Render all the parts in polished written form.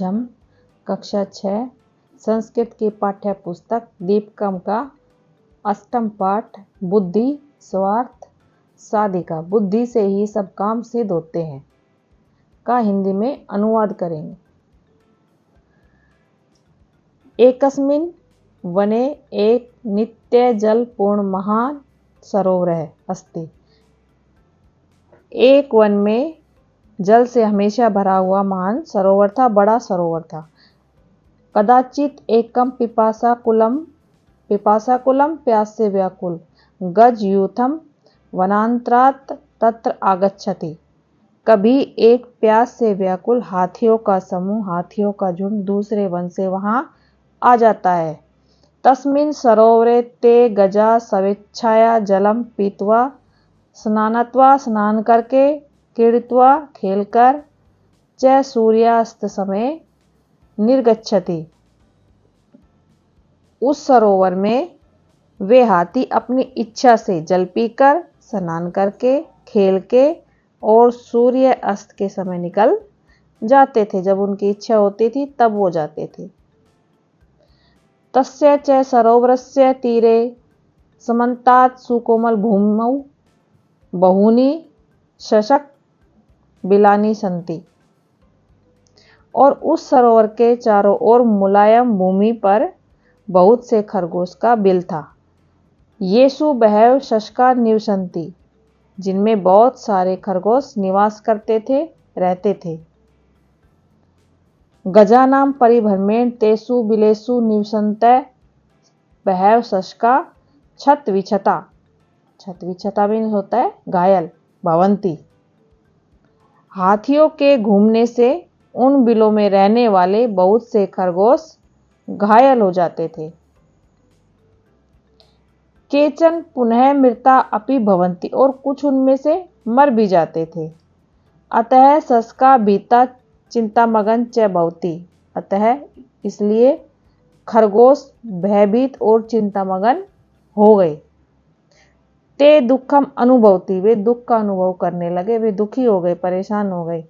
हम कक्षा 6 संस्कृत की पाठ्य पुस्तक दीपकम का 8वां पाठ बुद्धि स्वार्थ साधिका बुद्धि से ही सब काम सिद्ध होते हैं का हिंदी में अनुवाद करेंगे। एकस्मिन् वने एक नित्य जल पूर्ण महान सरोवर अस्ति। एक वन में जल से हमेशा भरा हुआ महान सरोवर था, बड़ा सरोवर था। कदाचित एकम पिपासाकुलम प्यास से व्याकुल गज यूथम वनांतरात तत्र आगच्छति। कभी एक प्यास से व्याकुल हाथियों का समूह, हाथियों का झुंड दूसरे वन से वहां आ जाता है। तस्मिन् सरोवरे ते गजा स्वेच्छाया जलम पीत्वा स्नानत्वा स्नान करके क्रीडित्वा खेलकर च सूर्यास्त समय निर्गच्छति। उस सरोवर में वे हाथी अपनी इच्छा से जल पीकर स्नान करके खेल के और सूर्य अस्त के समय निकल जाते थे। जब उनकी इच्छा होती थी तब वो जाते थे। तस्य च सरोवरस्य तीरे समन्तात् सुकोमल भूमौ बहूनि शशक बिलानि सन्ति। और उस सरोवर के चारों ओर मुलायम भूमि पर बहुत से खरगोश का बिल था। येषु बहवः शशका निवसन्ति, जिनमें बहुत सारे खरगोश निवास करते थे, रहते थे। गजानां परिभ्रमेण तेषु बिलेषु निवसन्तः बहवः शशका क्षतविक्षता। क्षतविक्षता भी होता है घायल, भवन्ति। हाथियों के घूमने से उन बिलों में रहने वाले बहुत से खरगोश घायल हो जाते थे। केचन पुनः मृता अपि भवन्ति, और कुछ उनमें से मर भी जाते थे। अतः शशका भीता चिंतामग्न च भवति। अतः इसलिए खरगोश भयभीत और चिंतामग्न हो गए। ते दुखम अनुभवती, वे दुख का अनुभव करने लगे, वे दुखी हो गए, परेशान हो गए।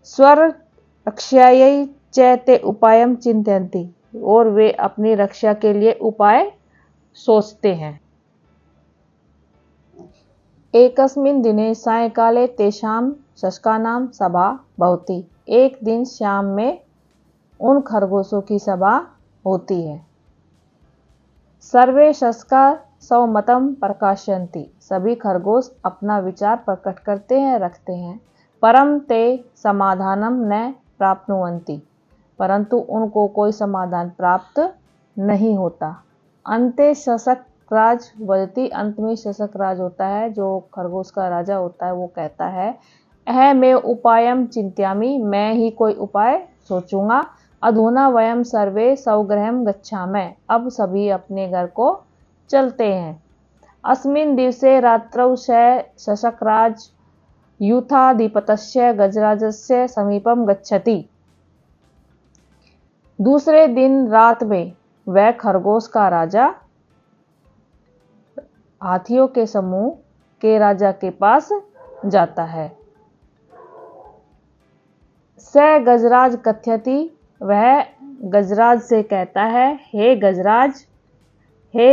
स्वर रक्षायै च ते उपायम चिंतयन्ति, और वे अपनी रक्षा के लिए उपाय सोचते हैं। एकस्मिन् दिने सायंकाले तेषां शशकानां सभा भवति। एक दिन शाम में उन खरगोशों की सभा होती है। सर्वे शशका स्वमतं प्रकाशयन्ति, सभी खरगोश अपना विचार प्रकट करते हैं, रखते हैं। परम ते समाधानम न प्राप्नुवन्ति, परंतु उनको कोई समाधान प्राप्त नहीं होता। अन्ते शशकराज वदति, अंत में शशकराज होता है, जो खरगोश का राजा होता है, वो कहता है अहमेव उपायम चिंत्यामि, मैं ही कोई उपाय सोचूंगा। अधुना वयम सर्वे स्वगृहं गच्छामः, अब सभी अपने घर को चलते हैं। अस्मिन् दिवसे रात्रौ शशकराज यूथाधिपतस्य गजराजस्य समीपम गच्छति। दूसरे दिन रात में वह खरगोश का राजा हाथियों के समूह के राजा के पास जाता है। स गजराज कथयति, वह गजराज से कहता है हे गजराज, हे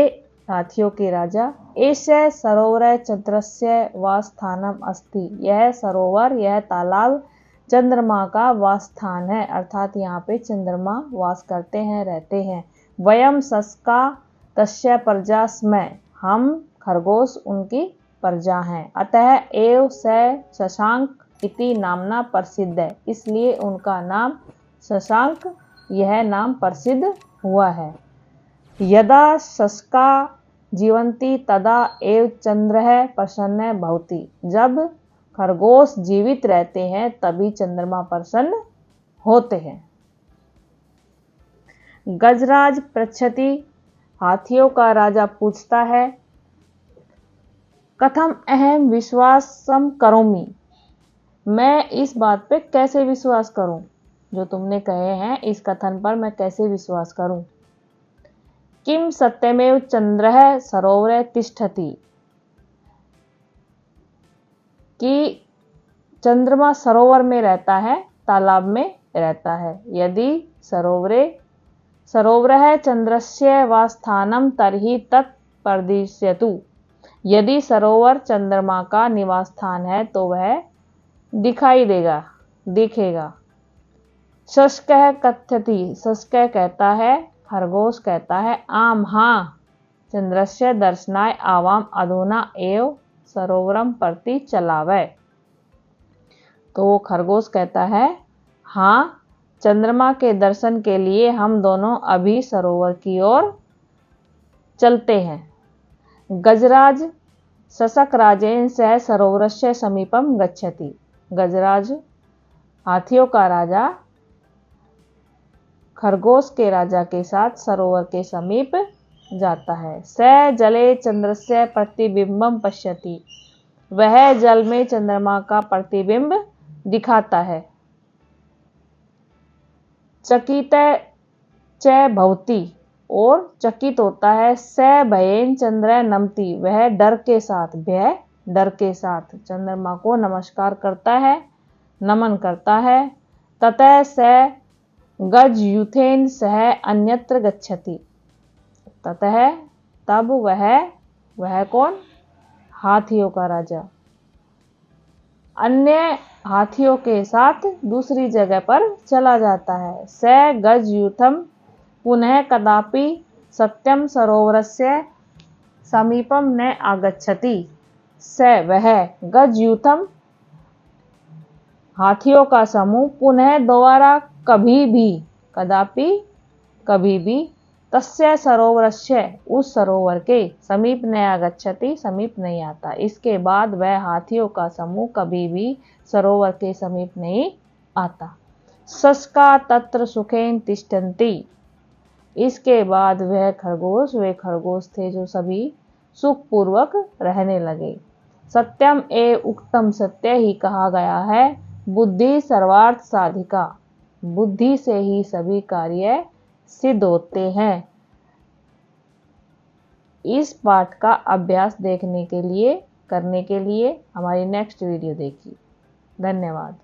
हाथियों के राजा, एष सरोवर चंद्रस्य वासस्थानम अस्ति, यह सरोवर, यह तालाब चंद्रमा का वासस्थान है, अर्थात यहाँ पे चंद्रमा वास करते हैं, रहते हैं। वयम शशका तस्य प्रजा स्मः, हम खरगोश उनकी प्रजा हैं। अतः एव स शशांक इति नामना प्रसिद्ध है, इसलिए उनका नाम शशांक, यह नाम प्रसिद्ध हुआ है। यदा शशका जीवन्ति तदा एव चंद्रः प्रसन्न भवति, जब खरगोश जीवित रहते हैं तभी चंद्रमा प्रसन्न होते हैं। गजराज पृच्छति, हाथियों का राजा पूछता है कथम अहम विश्वासम करोमि, मैं इस बात पे कैसे विश्वास करूं, जो तुमने कहे हैं इस कथन पर मैं कैसे विश्वास करूं। किम सत्यमेव चंद्रः सरोवरे तिष्ठति, कि चंद्रमा सरोवर में रहता है, तालाब में रहता है। यदि सरोवरः चंद्रस्य वा स्थानं तर्हि तत् प्रदिश्यतु। यदि सरोवर चंद्रमा का निवास स्थान है तो वह दिखाई दिखेगा। शशकः कथयति, शशकः कहता है, खरगोश कहता है, आम हाँ, चंद्रस्य दर्शनाय आवाम अधुना एव सरोवरम प्रति चलावै। तो खरगोश कहता है, हाँ, चंद्रमा के दर्शन के लिए हम दोनों अभी सरोवर की ओर चलते हैं। गजराज शशक राजेन सह सरोवरस्य समीपम गच्छति। गजराज हाथियों का राजा खरगोश के राजा के साथ सरोवर के समीप जाता है। स जले चंद्रस्य प्रतिबिंबम पश्यति। वह जल में चंद्रमा का प्रतिबिंब दिखाता है। चकित च भवति, और चकित होता है। स भयेन चंद्र नमति, वह डर के साथ चंद्रमा को नमस्कार करता है, नमन करता है। ततः स गजयूथेन सह अन्यत्र गच्छति। ततः तब वह कौन? हाथियों का राजा अन्य हाथियों के साथ दूसरी जगह पर चला जाता है। स गजयूथम पुनः कदापि सत्यम सरोवरस्य समीपम न आगच्छति। स वह गजयूथम हाथियों का समूह पुनः दोबारा कभी भी तस्य सरोवरस्य उस सरोवर के समीप न आगच्छति, समीप नहीं आता। इसके बाद वह हाथियों का समूह कभी भी सरोवर के समीप नहीं आता। शशका तत्र सुखेन तिष्ठन्ति। इसके बाद वे खरगोश थे जो सभी सुखपूर्वक रहने लगे। सत्यम ए उक्तम, सत्य ही कहा गया है। बुद्धि सर्वार्थ साधिका, बुद्धि से ही सभी कार्य सिद्ध होते हैं। इस पाठ का अभ्यास करने के लिए हमारी नेक्स्ट वीडियो देखिए। धन्यवाद।